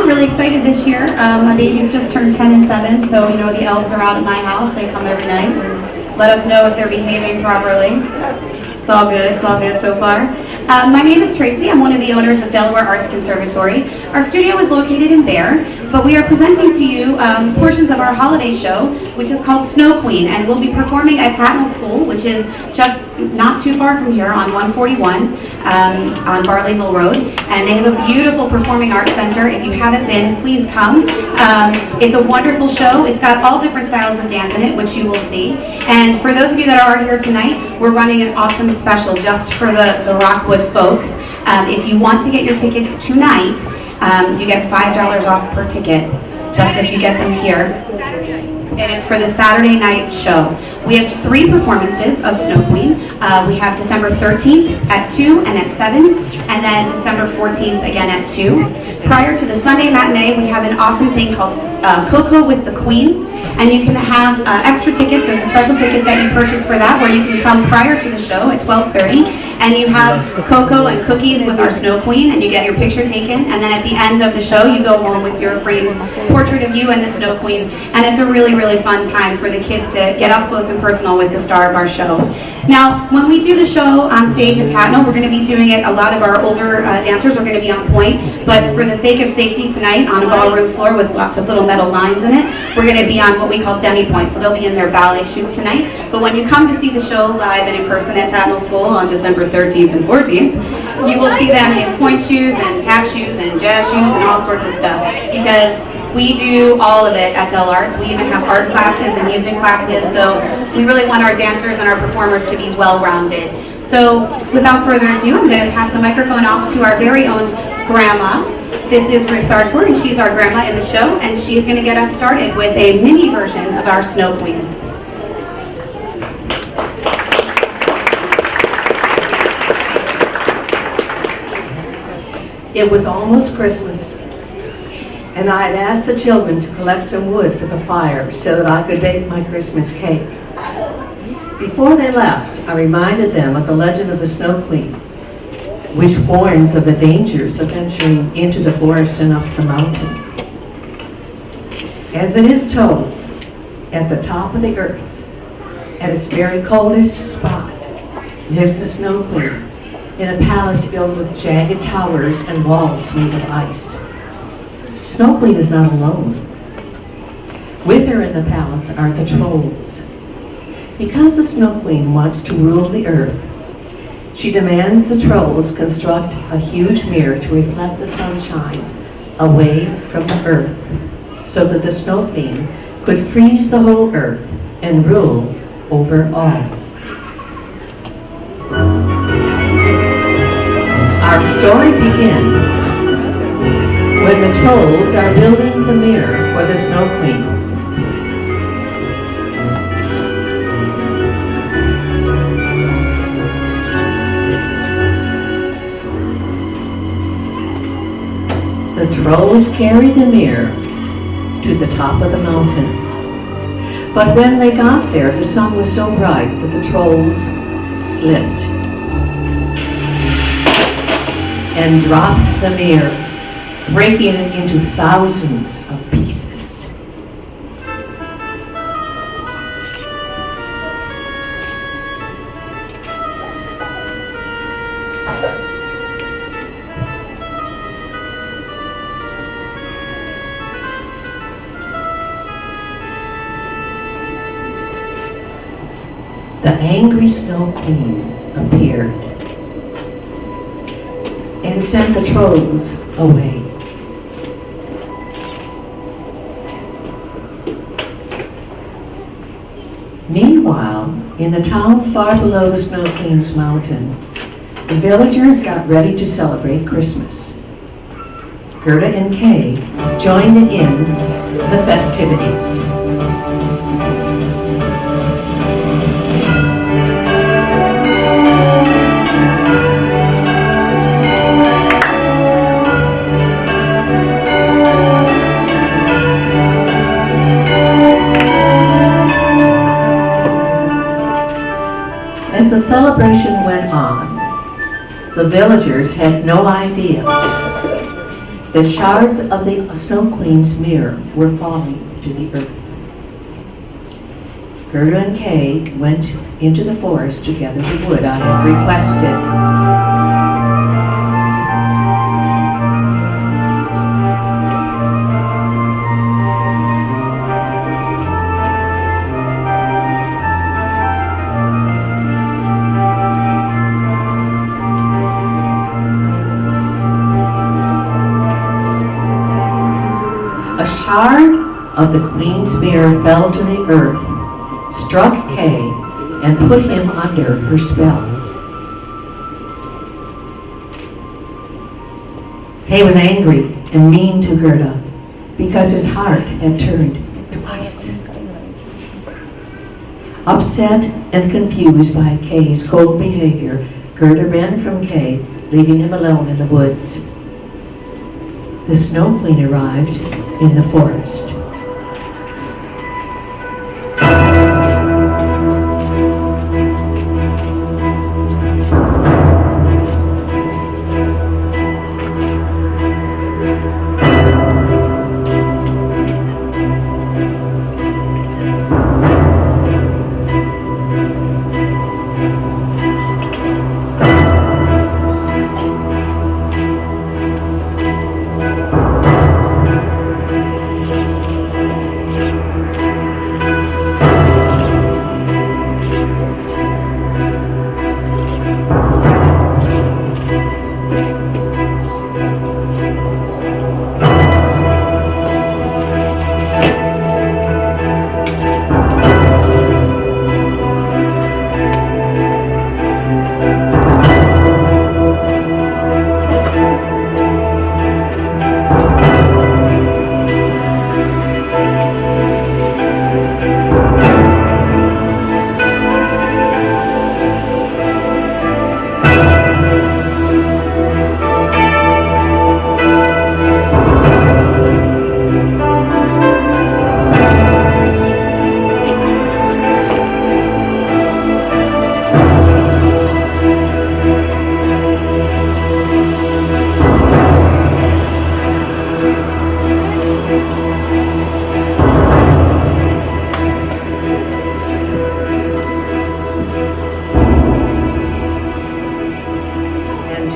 I'm really excited this year. My babies just turned 10 and 7, so you know the elves are out at my house. They come every night and let us know if they're behaving properly. It's all good. It's all good so far. My name is Tracy. I'm one of the owners of Delaware Arts Conservatory. Our studio is located in Bear, but we are presenting to you portions of our holiday show, which is called Snow Queen, and we'll be performing at Tatnall School, which is just not too far from here on 141 on Barleyville Road. And they have a beautiful performing arts center. If you haven't been, please come. It's a wonderful show. It's got all different styles of dance in it, which you will see. And for those of you that are here tonight, we're running an awesome special just for the Rockwood folks. If you want to get your tickets tonight, you get $5 off per ticket, just if you get them here. And it's for the Saturday night show. We have 3 performances of Snow Queen. We have December 13th at 2 and at 7, and then December 14th again at 2. Prior to the Sunday matinee, we have an awesome thing called Cocoa with the Queen, and you can have extra tickets. There's a special ticket that you purchase for that, where you can come prior to the show at 12:30, and you have cocoa and cookies with our Snow Queen, and you get your picture taken, and then at the end of the show, you go home with your framed portrait of you and the Snow Queen, and it's a really, really fun time for the kids to get up close and personal with the star of our show. Now, when we do the show on stage at Tatnall, we're going to be doing it, a lot of our older dancers are going to be on point, but for the sake of safety tonight, on a ballroom floor with lots of little metal lines in it, we're going to be on what we call demi-point, so they'll be in their ballet shoes tonight. But when you come to see the show live and in person at Tatnall School on December 13th and 14th, you will see them in point shoes and tap shoes and jazz shoes and all sorts of stuff, because we do all of it at Del Arts. We even have art classes and music classes, so we really want our dancers and our performers to be well-rounded. So without further ado, I'm going to pass the microphone off to our very own grandma. This is Ruth Sartor, and she's our grandma in the show, and she's going to get us started with a mini version of our Snow Queen. It was almost Christmas, and I had asked the children to collect some wood for the fire so that I could bake my Christmas cake. Before they left, I reminded them of the legend of the Snow Queen, which warns of the dangers of venturing into the forest and up the mountain. As it is told, at the top of the earth, at its very coldest spot, lives the Snow Queen in a palace filled with jagged towers and walls made of ice. Snow Queen is not alone. With her in the palace are the trolls. Because the Snow Queen wants to rule the earth, she demands the trolls construct a huge mirror to reflect the sunshine away from the earth, so that the Snow Queen could freeze the whole earth and rule over all. Our story begins when the trolls are building the mirror for the Snow Queen. The trolls carried the mirror to the top of the mountain. But when they got there, the sun was so bright that the trolls slipped and dropped the mirror, breaking it into thousands of pieces. The angry Snow Queen appeared and sent the trolls away. Meanwhile, in the town far below the Snow Queen's mountain, the villagers got ready to celebrate Christmas. Gerda and Kay joined in the festivities. As the celebration went on, the villagers had no idea. The shards of the Snow Queen's mirror were falling to the earth. Gerda and Kay went into the forest to gather the wood I had requested. A shard of the Queen's mirror fell to the earth, struck Kay, and put him under her spell. Kay was angry and mean to Gerda because his heart had turned to ice. Upset and confused by Kay's cold behavior, Gerda ran from Kay, leaving him alone in the woods. The Snow Queen arrived in the forest.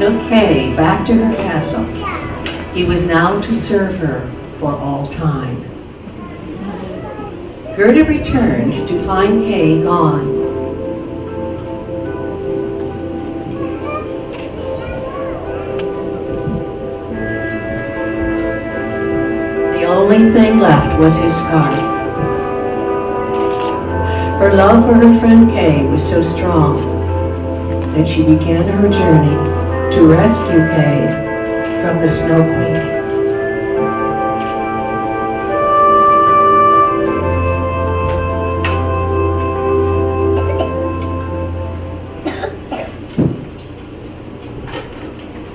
Took Kay back to her castle. He was now to serve her for all time. Gerda returned to find Kay gone. The only thing left was his scarf. Her love for her friend Kay was so strong that she began her journey to rescue Kay from the Snow Queen.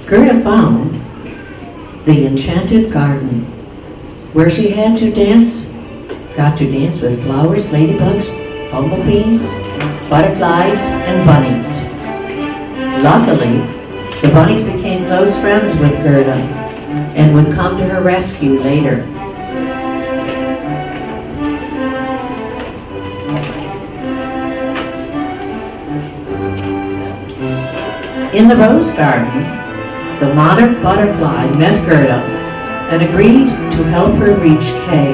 Gerda found the enchanted garden where she got to dance with flowers, ladybugs, bumblebees, butterflies, and bunnies. Luckily, the bunnies became close friends with Gerda and would come to her rescue later. In the rose garden, the monarch butterfly met Gerda and agreed to help her reach Kay.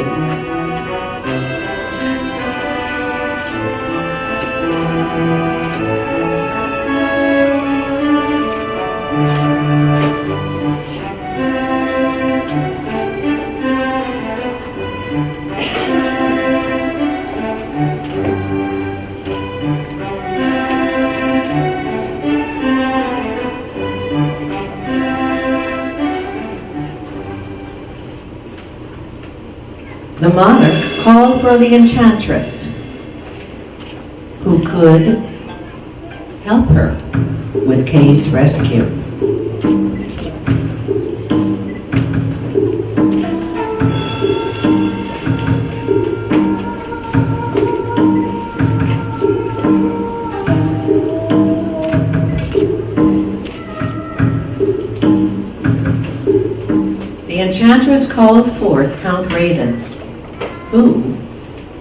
The monarch called for the enchantress, who could help her with Kay's rescue. The enchantress called forth Count Raven, who,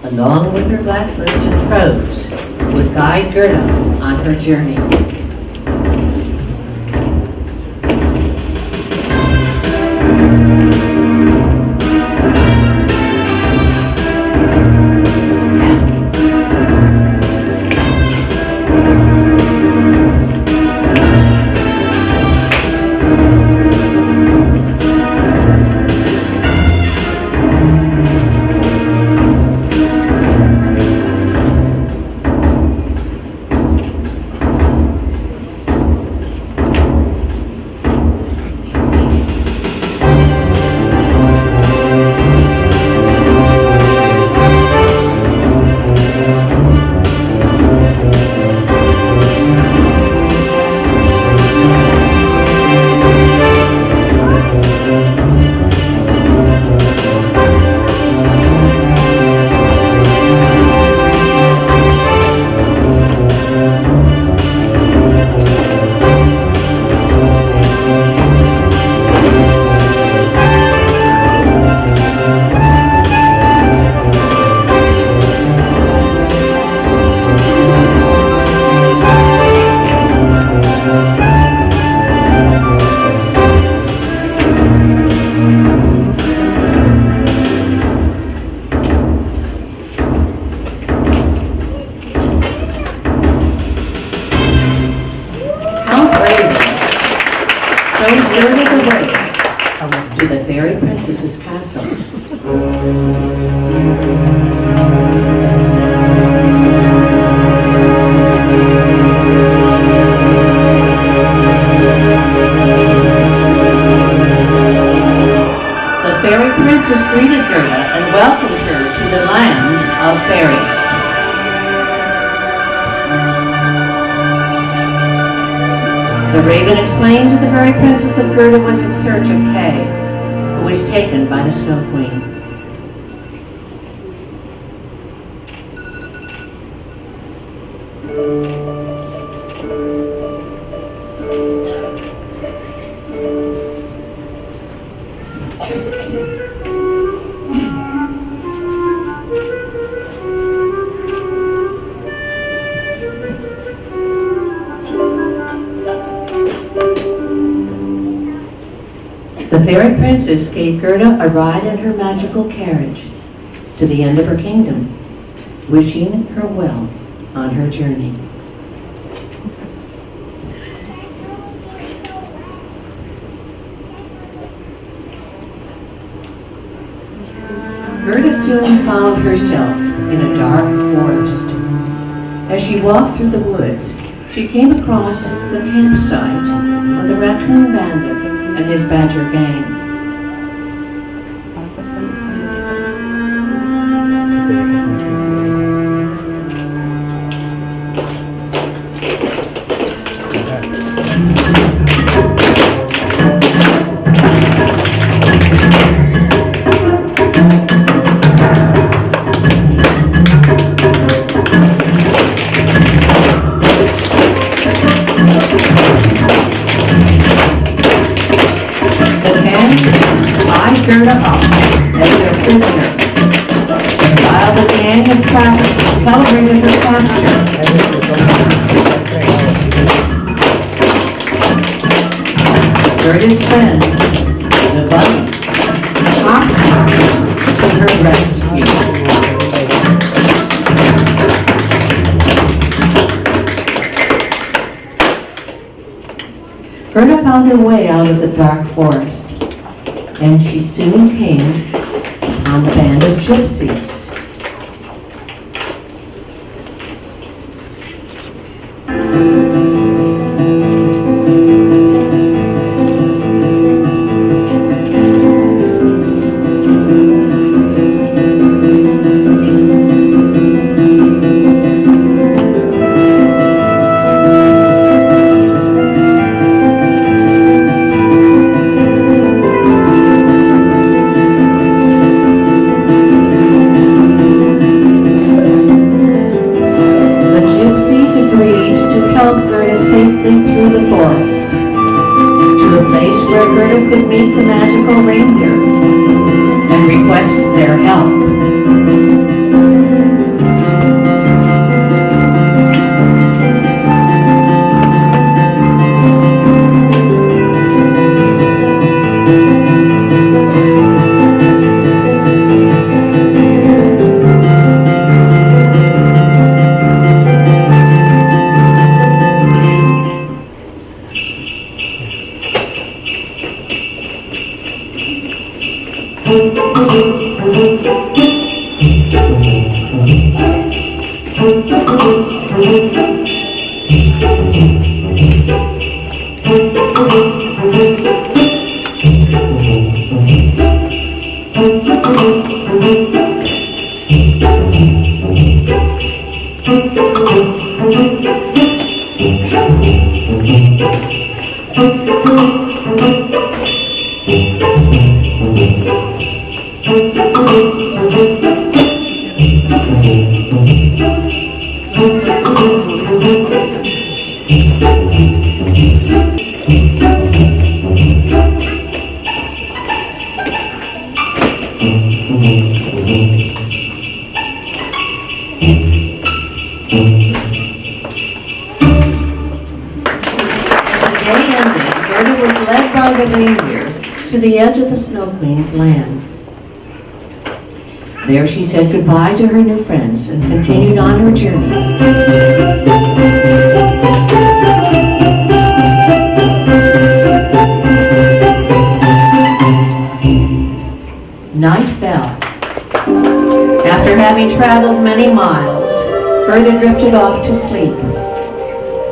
along with her blackbirds and crows, would guide Gerda on her journey. To the fairy princess's castle. The fairy princess greeted Gerda and welcomed her to the land of fairies. The raven explained to the fairy princess that Gerda was in search of Kay, who was taken by the Snow Queen. The fairy princess gave Gerda a ride in her magical carriage to the end of her kingdom, wishing her well on her journey. Gerda soon found herself in a dark forest. As she walked through the woods, she came across the campsite of the raccoon bandit and his badger gang. Gerda up as their prisoner, while the gang celebrated her capture. Gerda's friends, the bunnies, flocked to her rescue. Gerda found her way out of the dark forest, and she soon came upon the band of gypsies. Safely through the forest to a place where Gerda could meet the magical reindeer. request their help. To the edge of the Snow Queen's land. There she said goodbye to her new friends and continued on her journey. Night fell. After having traveled many miles, Gerda drifted off to sleep.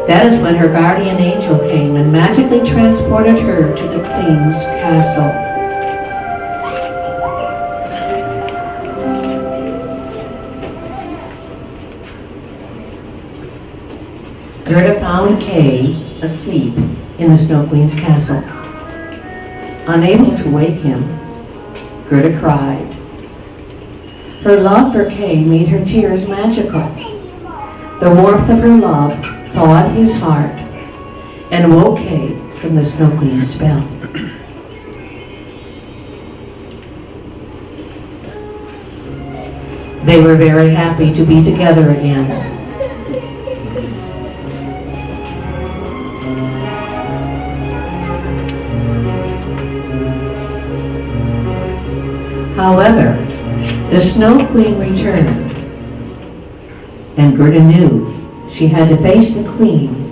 That is when her guardian angel came and magically transported her to the Queen's castle. Gerda found Kay asleep in the Snow Queen's castle. Unable to wake him, Gerda cried. Her love for Kay made her tears magical. The warmth of her love thawed his heart and woke Kay from the Snow Queen's spell. They were very happy to be together again. However, the Snow Queen returned, and Gerda knew she had to face the Queen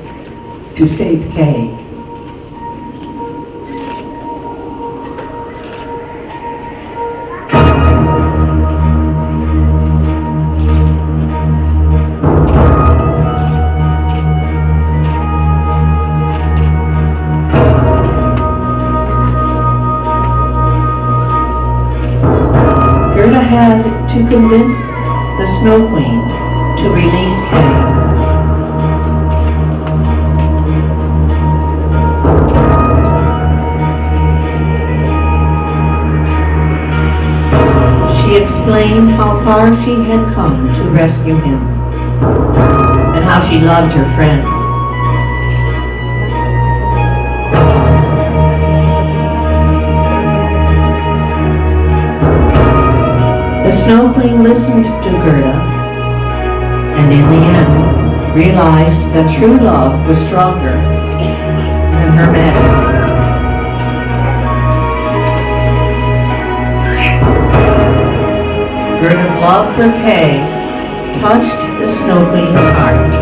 to save Kay. Gerda had to convince the Snow Queen to release Kay. She explained how far she had come to rescue him and how she loved her friend. The Snow Queen listened to Gerda and in the end realized that true love was stronger than her magic. Gerda's love for Kay touched the Snow Queen's heart.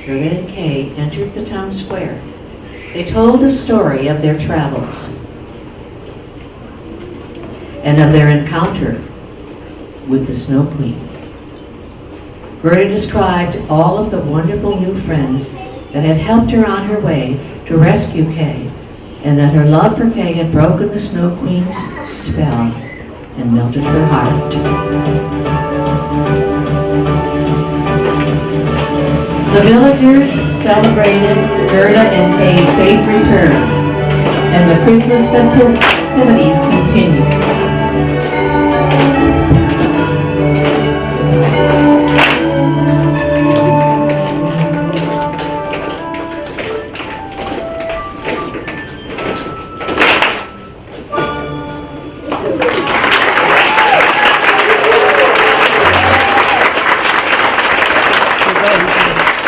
Gerda and Kay entered the town square. They told the story of their travels and of their encounter with the Snow Queen. Gerda described all of the wonderful new friends that had helped her on her way to rescue Kay, and that her love for Kay had broken the Snow Queen's spell and melted her heart. The villagers celebrated Gerda and Kay's safe return, and the Christmas festivities continued.